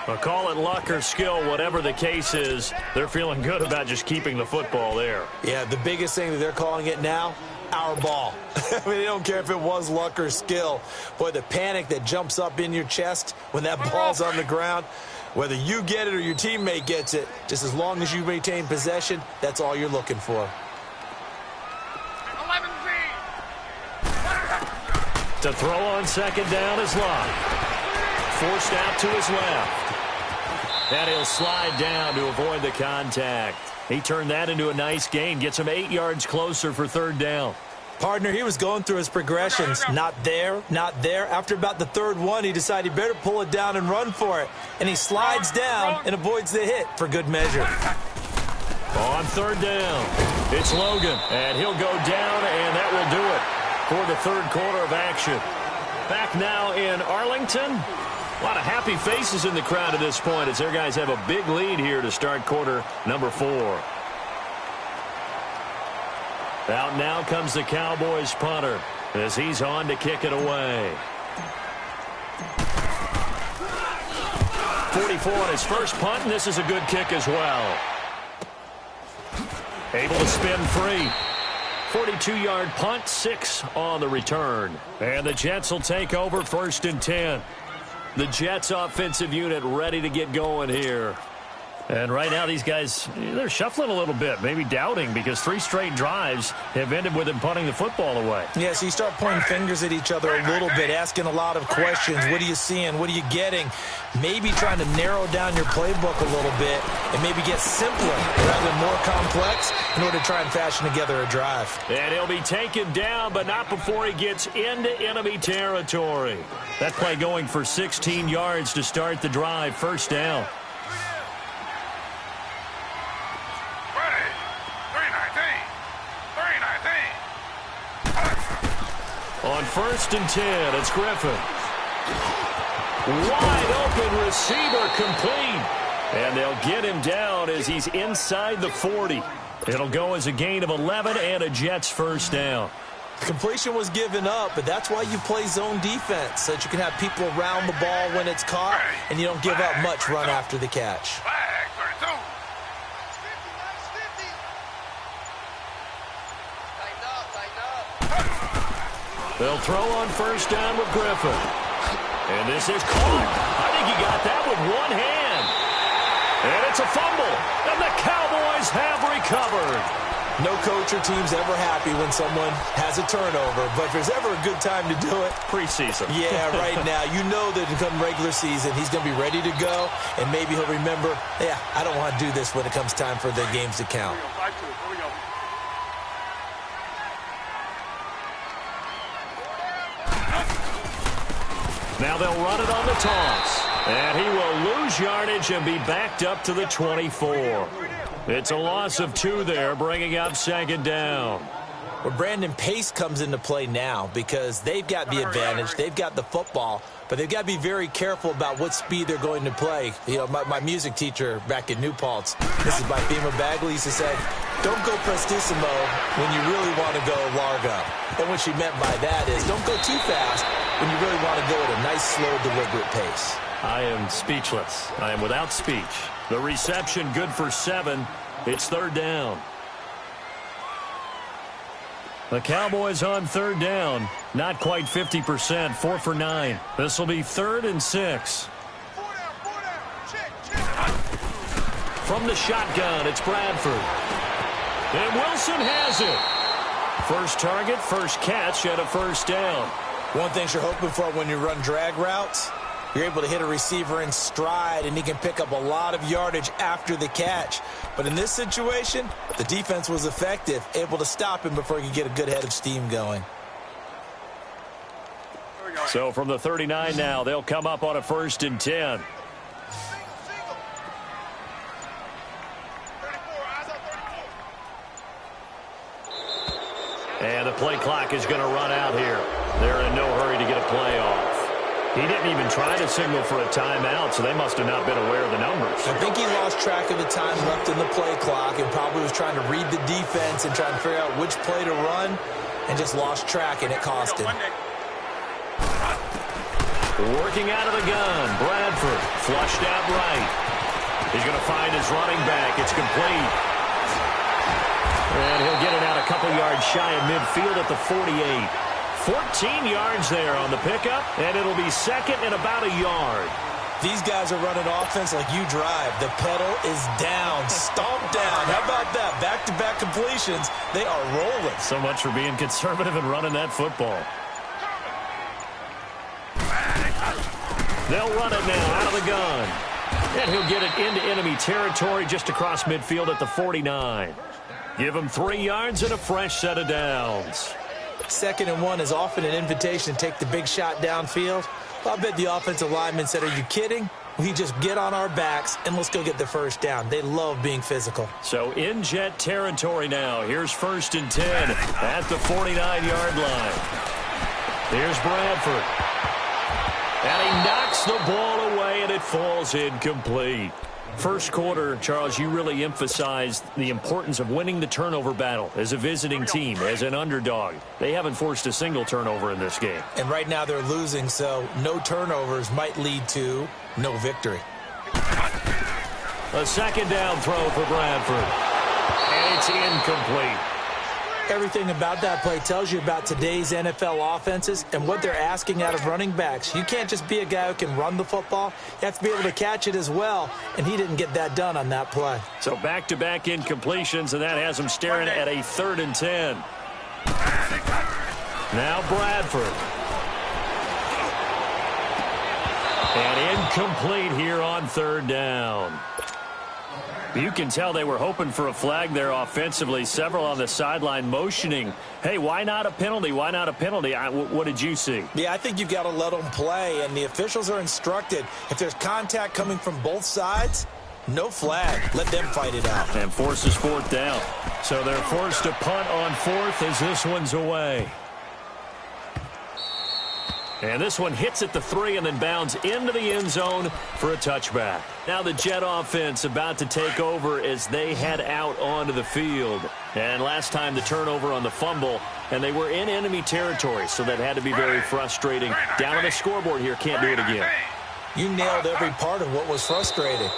I'll call it luck or skill, whatever the case is. They're feeling good about just keeping the football there. Yeah, the biggest thing that they're calling it now, our ball. I mean, they don't care if it was luck or skill. Boy, the panic that jumps up in your chest when that ball's on the ground, whether you get it or your teammate gets it, just as long as you maintain possession, that's all you're looking for. To throw on second down is Locke. Forced out to his left. And he'll slide down to avoid the contact. He turned that into a nice gain. Gets him 8 yards closer for third down. Partner, he was going through his progressions. Not there, not there. After about the third one, he decided he better pull it down and run for it. And he slides down and avoids the hit for good measure. On third down, it's Logan. And he'll go down, and that will do it for the third quarter of action. Back now in Arlington. A lot of happy faces in the crowd at this point as their guys have a big lead here to start quarter number 4. Out now comes the Cowboys punter as he's on to kick it away. 44 on his first punt, and this is a good kick as well. Able to spin free. 42-yard punt, 6 on the return. And the Jets will take over first and 10. The Jets offensive unit ready to get going here. And right now these guys, they're shuffling a little bit, maybe doubting because 3 straight drives have ended with them punting the football away. Yeah, so you start pointing fingers at each other a little bit, asking a lot of questions. What are you seeing? What are you getting? Maybe trying to narrow down your playbook a little bit and maybe get simpler rather than more complex in order to try and fashion together a drive. And he'll be taken down, but not before he gets into enemy territory. That play going for 16 yards to start the drive, first down. On first and 10, it's Griffin. Wide open receiver complete. And they'll get him down as he's inside the 40. It'll go as a gain of 11 and a Jets first down. Completion was given up, but that's why you play zone defense, so that you can have people around the ball when it's caught, and you don't give up much run after the catch. They'll throw on first down with Griffin. And this is caught. I think he got that with one hand. And it's a fumble. And the Cowboys have recovered. No coach or team's ever happy when someone has a turnover, but if there's ever a good time to do it, preseason. Yeah, right now. You know that come regular season, he's going to be ready to go, and maybe he'll remember, yeah, I don't want to do this when it comes time for the games to count. Now they'll run it on the toss. And he will lose yardage and be backed up to the 24. It's a loss of 2 there, bringing up second down. Well, Brandon, pace comes into play now because they've got the advantage. They've got the football, but they've got to be very careful about what speed they're going to play. You know, my music teacher back in New Paltz, this is by Fema Bagley, used to say, don't go prestissimo when you really want to go largo. And what she meant by that is don't go too fast when you really want to go at a nice, slow, deliberate pace. I am speechless. I am without speech. The reception good for 7. It's third down. The Cowboys on third down. Not quite 50%. 4 for 9. This will be 3rd and 6. From the shotgun, it's Bradford. And Wilson has it. First target, first catch, and a first down. One thing you're hoping for when you run drag routes, you're able to hit a receiver in stride, and he can pick up a lot of yardage after the catch. But in this situation, the defense was effective, able to stop him before he could get a good head of steam going. So from the 39 now, they'll come up on a 1st and 10. And the play clock is going to run out here. They're in no hurry to get a play off. He didn't even try to signal for a timeout, so they must have not been aware of the numbers. I think he lost track of the time left in the play clock and probably was trying to read the defense and trying to figure out which play to run and just lost track, and it cost him. Working out of the gun, Bradford flushed out right. He's going to find his running back. It's complete. And he'll get it out a couple yards shy of midfield at the 48. 14 yards there on the pickup, and it'll be second and about a yard. These guys are running offense like you drive. The pedal is down, stomp down. How about that? Back-to-back completions. They are rolling. So much for being conservative and running that football. They'll run it now out of the gun. And he'll get it into enemy territory just across midfield at the 49. Give him 3 yards and a fresh set of downs. 2nd and 1 is often an invitation to take the big shot downfield. I bet the offensive lineman said, "Are you kidding? We just get on our backs and let's go get the first down." They love being physical. So in jet territory now. Here's 1st and 10 at the 49-yard line. Here's Bradford. And he knocks the ball away, and it falls incomplete. First quarter, Charles, you really emphasized the importance of winning the turnover battle as a visiting team, as an underdog. They haven't forced a single turnover in this game. And right now they're losing, so no turnovers might lead to no victory. A 2nd down throw for Bradford. And it's incomplete. Everything about that play tells you about today's NFL offenses and what they're asking out of running backs. You can't just be a guy who can run the football. You have to be able to catch it as well, and he didn't get that done on that play. So back-to-back incompletions, and that has him staring at a 3rd and 10. Now Bradford. And incomplete here on 3rd down. You can tell they were hoping for a flag there offensively. Several on the sideline motioning, hey, why not a penalty? Why not a penalty? What did you see? Yeah, I think you've got to let them play, and the officials are instructed. If there's contact coming from both sides, no flag. Let them fight it out. And forces 4th down. So they're forced to punt on 4th as this one's away. And this one hits at the 3 and then bounds into the end zone for a touchback. Now the Jet offense about to take over as they head out onto the field. And last time the turnover on the fumble, and they were in enemy territory, so that had to be very frustrating. Down on the scoreboard here, can't do it again. You nailed every part of what was frustrating.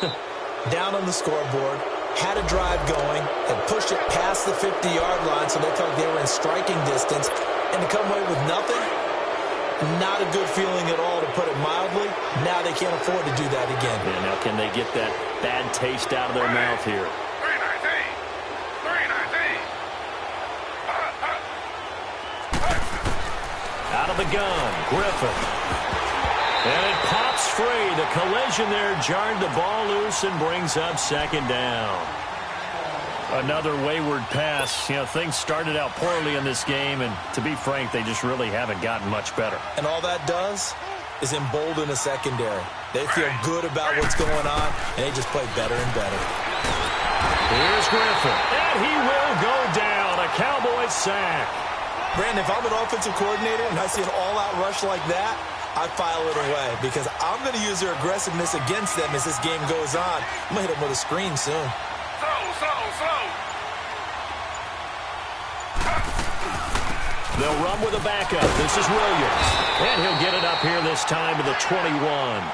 Down on the scoreboard, had a drive going, and pushed it past the 50-yard line so they felt like they were in striking distance, and to come away with nothing, not a good feeling at all, to put it mildly. Now they can't afford to do that again. Yeah, now can they get that bad taste out of their mouth here? 319. Out of the gun, Griffin. And it pops free. The collision there jarred the ball loose and brings up 2nd down. Another wayward pass. You know, things started out poorly in this game, and to be frank, they just really haven't gotten much better. And all that does is embolden a secondary. They feel good about what's going on, and they just play better and better. Here's Griffin, and he will go down. A Cowboys sack. Brandon, if I'm an offensive coordinator and I see an all-out rush like that, I file it away because I'm going to use their aggressiveness against them as this game goes on. I'm going to hit them with a screen soon. They'll run with a backup. This is Williams. And he'll get it up here this time to the 21.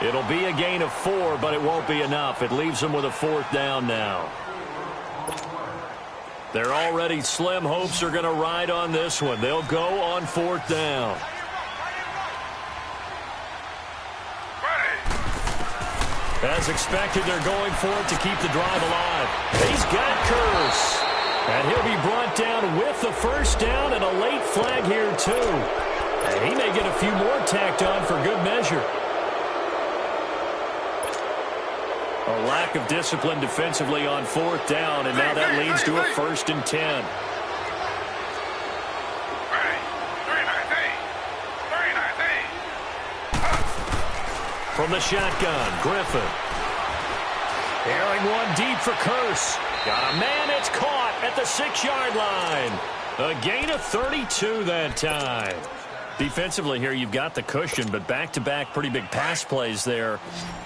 It'll be a gain of 4, but it won't be enough. It leaves them with a 4th down now. Their already slim hopes are going to ride on this one. They'll go on 4th down. As expected, they're going for it to keep the drive alive. He's got Curse. And he'll be brought down with the first down and a late flag here, too. And he may get a few more tacked on for good measure. A lack of discipline defensively on fourth down, and now that leads to a 1st and 10. From the shotgun, Griffin. Airing one deep for Curse. Got a man, it's caught at the 6-yard line. A gain of 32 that time. Defensively here, you've got the cushion, but back-to-back pretty big pass plays there.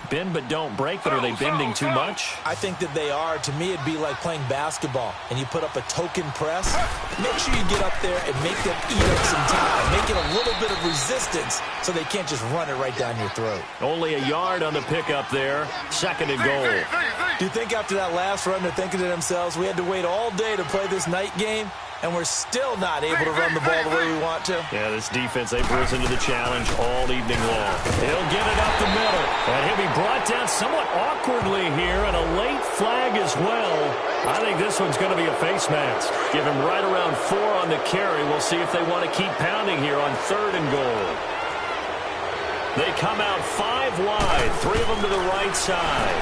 Bend but don't break, but are they bending too much? I think that they are. To me, it'd be like playing basketball, and you put up a token press. Make sure you get up there and make them eat up some time. Make it a little bit of resistance so they can't just run it right down your throat. Only a yard on the pickup there. 2nd and goal. Do you think after that last run they're thinking to themselves, we had to wait all day to play this night game, and we're still not able to run the ball the way we want to? Yeah, this defense, they've risen to the challenge all evening long. He'll get it up the middle, and he'll be brought down somewhat awkwardly here, and a late flag as well. I think this one's going to be a face mask. Give him right around 4 on the carry. We'll see if they want to keep pounding here on 3rd and goal. They come out 5 wide, 3 of them to the right side.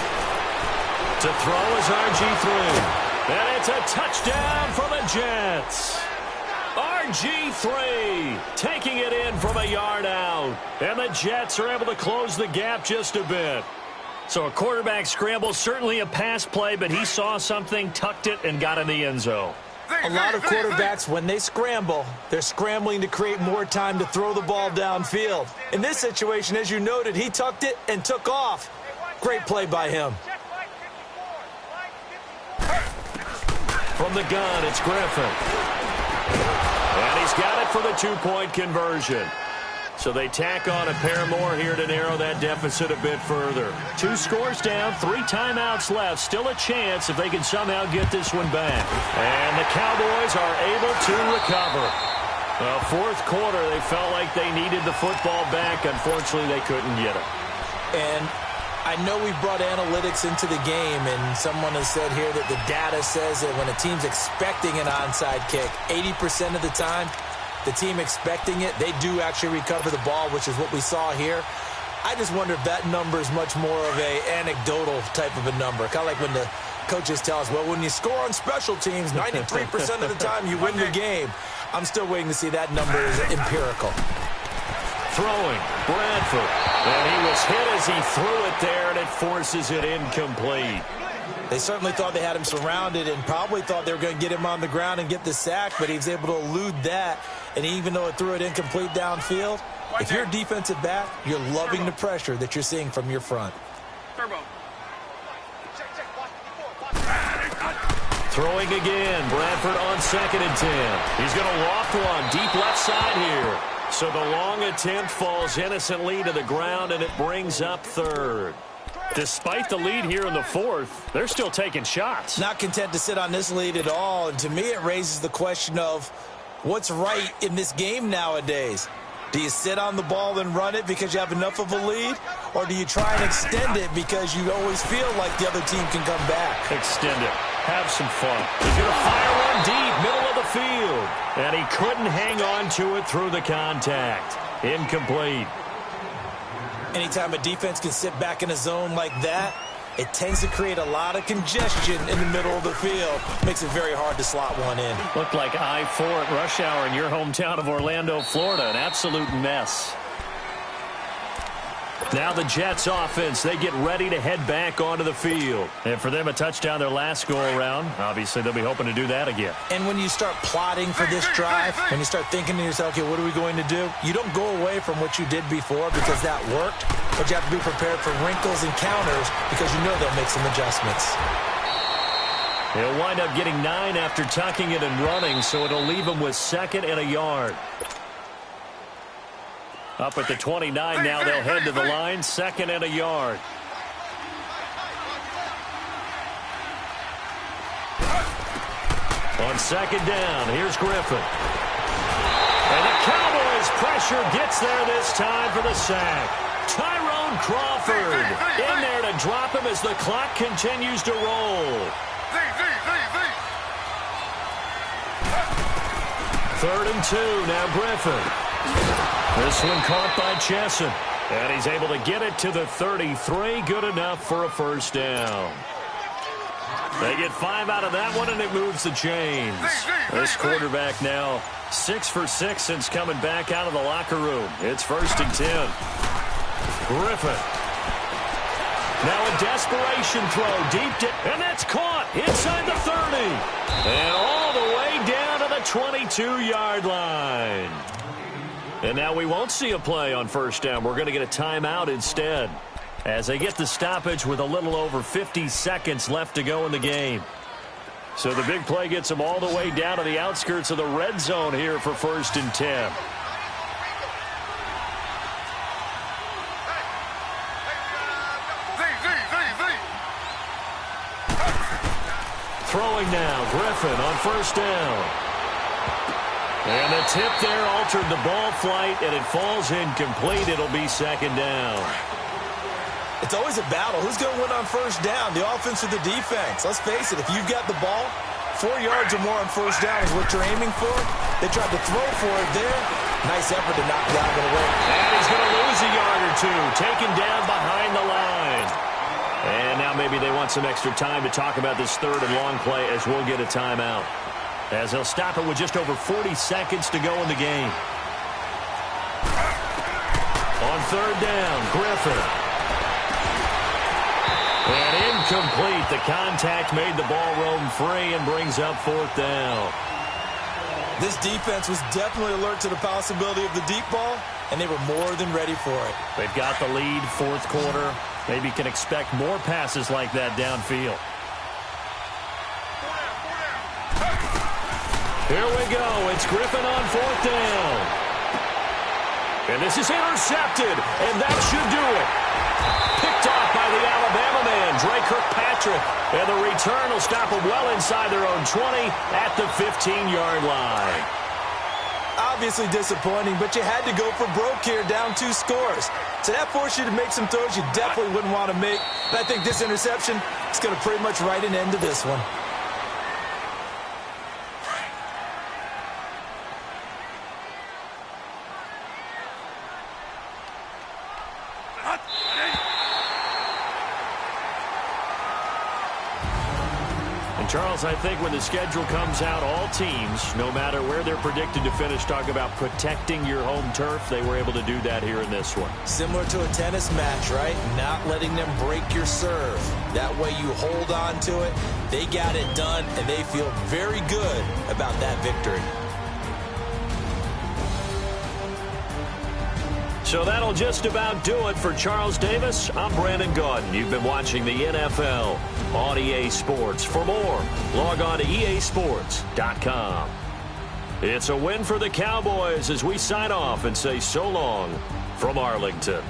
To throw is RG3. And it's a touchdown for the Jets. RG3 taking it in from a yard out. And the Jets are able to close the gap just a bit. So a quarterback scramble, certainly a pass play, but he saw something, tucked it, and got in the end zone. A lot of quarterbacks, when they scramble, they're scrambling to create more time to throw the ball downfield. In this situation, as you noted, he tucked it and took off. Great play by him. From the gun, it's Griffin. And he's got it for the 2-point conversion. So they tack on a pair more here to narrow that deficit a bit further. 2 scores down, 3 timeouts left. Still a chance if they can somehow get this one back. And the Cowboys are able to recover. Well, 4th quarter, they felt like they needed the football back. Unfortunately, they couldn't get it. And I know we brought analytics into the game, and someone has said here that the data says that when a team's expecting an onside kick, 80% of the time, the team expecting it, they do actually recover the ball, which is what we saw here. I just wonder if that number is much more of a anecdotal type of a number. Kind of like when the coaches tell us, well, when you score on special teams, 93% of the time you win the game. I'm still waiting to see that number is empirical. Throwing, Bradford. And he was hit as he threw it there, and it forces it incomplete. They certainly thought they had him surrounded and probably thought they were going to get him on the ground and get the sack, but he was able to elude that. And even though it threw it incomplete downfield, if you're a defensive back, you're loving the pressure that you're seeing from your front. Throwing again, Bradford on 2nd and 10. He's going to loft one deep left side here. So the long attempt falls innocently to the ground, and it brings up 3rd. Despite the lead here in the 4th, they're still taking shots. Not content to sit on this lead at all, and to me it raises the question of what's right in this game nowadays. Do you sit on the ball and run it because you have enough of a lead, or do you try and extend it because you always feel like the other team can come back? Extend it. Have some fun. He's going to fire one deep, middle of the field. And he couldn't hang on to it through the contact. Incomplete. Anytime a defense can sit back in a zone like that, it tends to create a lot of congestion in the middle of the field. Makes it very hard to slot one in. Looked like I-4 at rush hour in your hometown of Orlando, Florida. An absolute mess. Now the Jets offense, they get ready to head back onto the field. And for them, a touchdown their last go-around. Obviously, they'll be hoping to do that again. And when you start plotting for this drive, when you start thinking to yourself, okay, what are we going to do? You don't go away from what you did before because that worked, but you have to be prepared for wrinkles and counters because you know they'll make some adjustments. He'll wind up getting 9 after tucking it and running, so it'll leave him with 2nd and a yard. Up at the 29 now, they'll head to the line, 2nd and a yard. On 2nd down, here's Griffin. And the Cowboys pressure gets there this time for the sack. Tyrone Crawford in there to drop him as the clock continues to roll. 3rd and 2. Now Griffin. This one caught by Chesson. And he's able to get it to the 33. Good enough for a first down. They get 5 out of that one, and it moves the chains. This quarterback now 6 for 6 since coming back out of the locker room. It's 1st and 10. Griffin. Now a desperation throw deep, and that's caught inside the 30. And all the way down to the 22-yard line. And now we won't see a play on 1st down. We're going to get a timeout instead, as they get the stoppage with a little over 50 seconds left to go in the game. So the big play gets them all the way down to the outskirts of the red zone here for 1st and 10. Throwing now, Griffin on 1st down. And the tip there altered the ball flight, and it falls incomplete. It'll be 2nd down. It's always a battle. Who's going to win on 1st down, the offense or the defense? Let's face it, if you've got the ball, 4 yards or more on 1st down is what you're aiming for. They tried to throw for it there. Nice effort to knock down the way. And he's going to lose a yard or two, taken down behind the line. And now maybe they want some extra time to talk about this 3rd and long play, as we'll get a timeout, as they'll stop it with just over 40 seconds to go in the game. On 3rd down, Griffin. And incomplete. The contact made the ball roam free and brings up 4th down. This defense was definitely alert to the possibility of the deep ball, and they were more than ready for it. They've got the lead, 4th quarter. Maybe can expect more passes like that downfield. Here we go. It's Griffin on 4th down. And this is intercepted, and that should do it. Picked off by the Alabama man, Dre Kirkpatrick. And the return will stop them well inside their own 20 at the 15-yard line. Obviously disappointing, but you had to go for broke here, down 2 scores. So that forced you to make some throws you definitely wouldn't want to make. And I think this interception is going to pretty much write an end to this one. Charles, I think when the schedule comes out, all teams, no matter where they're predicted to finish, talk about protecting your home turf. They were able to do that here in this one. Similar to a tennis match, right? Not letting them break your serve. That way you hold on to it. They got it done, and they feel very good about that victory. So that'll just about do it for Charles Davis. I'm Brandon Gaudin. You've been watching the NFL on EA Sports. For more, log on to easports.com. It's a win for the Cowboys as we sign off and say so long from Arlington.